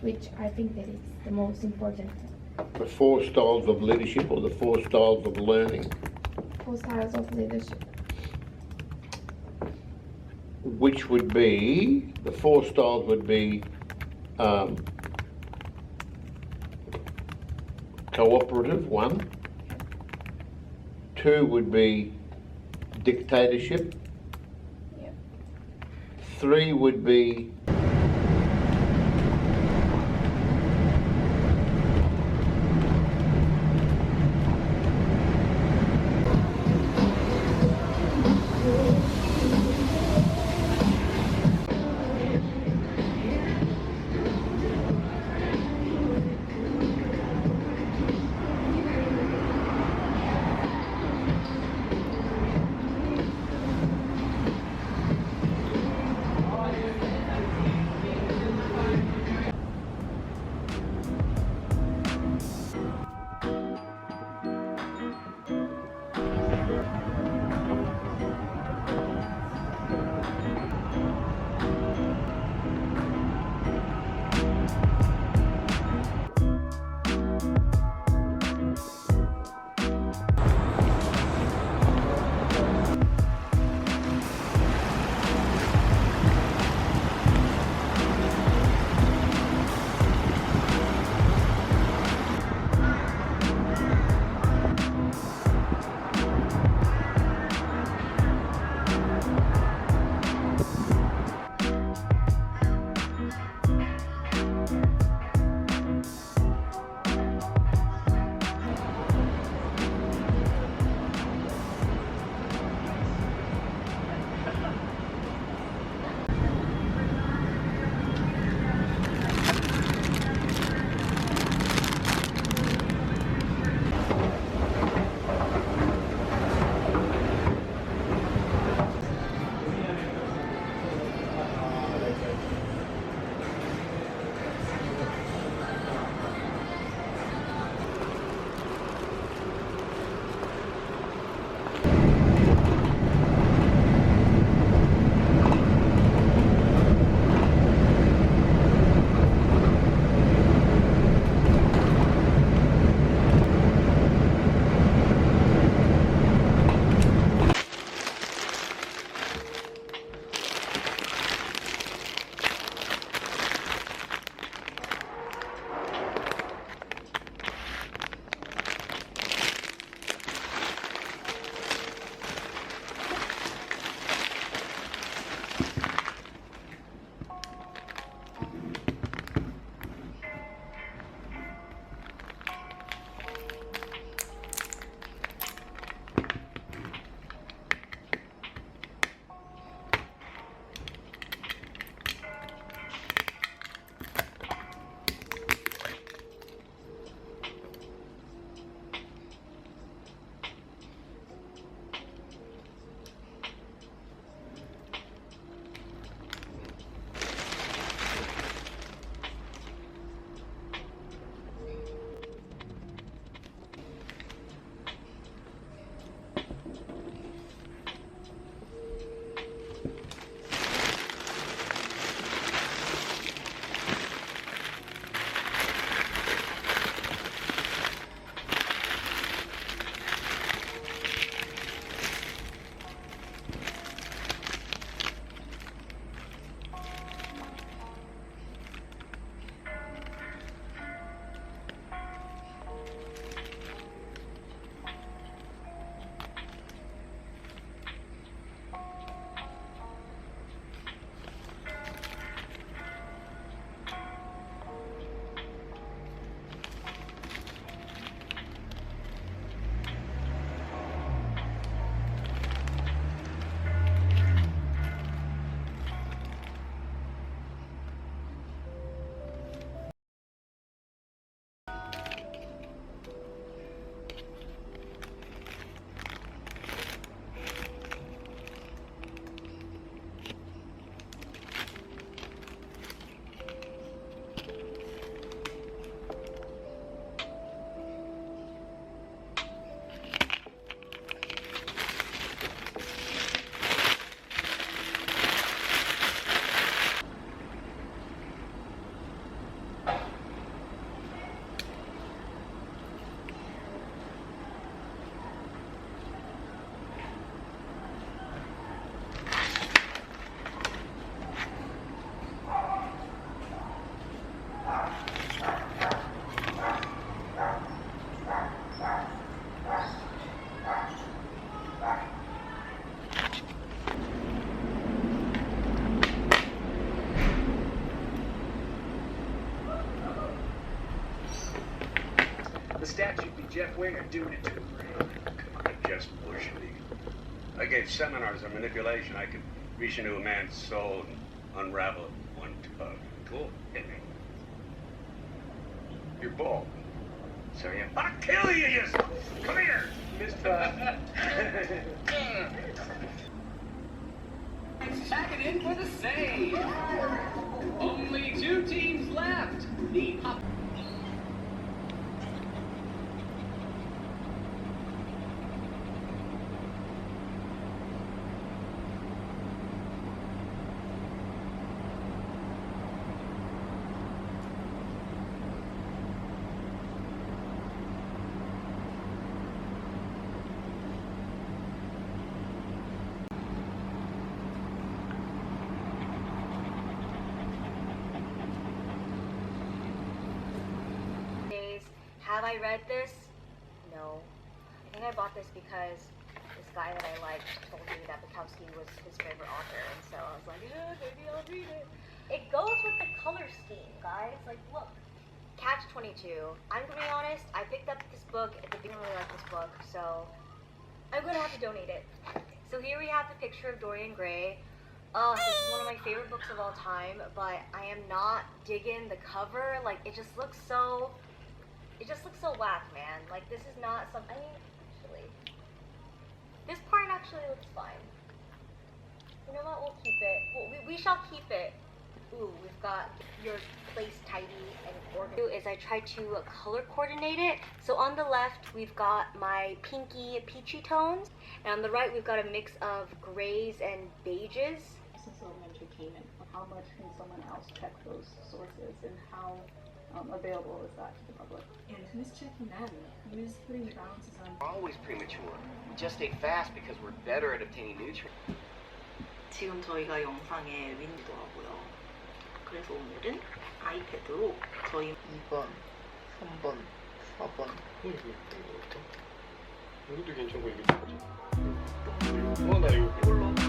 which I think that is the most important. The 4 styles of leadership or the 4 styles of learning? 4 styles of leadership. Which would be, the 4 styles would be cooperative, 1. 2 would be dictatorship. Yep. 3 would be stat should be Jeff Winger doing it to him. Come on, just bush league. I gave seminars on manipulation. I could reach into a man's soul and unravel it with one tug. Cool. Hit me. You're bald. So yeah. I'll kill you, you... Come here! Mr. Checking in for the save. Only 2 teams left. The Have I read this? No. I think I bought this because this guy that I liked told me that Bukowski was his favorite author, and so I was like, yeah, maybe I'll read it. It goes with the color scheme, guys. Like, look. Catch-22. I'm gonna be honest, I picked up this book at the beginning. I really like this book, so I'm gonna have to donate it. So here we have the picture of Dorian Gray. This is one of my favorite books of all time, but I am not digging the cover. Like, it just looks so whack, man. Like, this is not some, I mean, actually, this part actually looks fine. You know what, we'll keep it. We shall keep it. Ooh, we've got your place tidy and organized. Is I tried to color coordinate it. So on the left, we've got my pinky peachy tones, and on the right, we've got a mix of grays and beiges. Essence of entertainment. How much can someone else check those sources, and how available is that to the public? And who's checking that? Who's putting the balances on? always premature. We just stay fast because we're better at obtaining nutrients. 지금 저희가 영상에 윈도하고요. 그래서 오늘은 아이패드로 저희 2번, 3번, 4번. 이것도 괜찮고 이게 좋죠. 나 이거 이걸로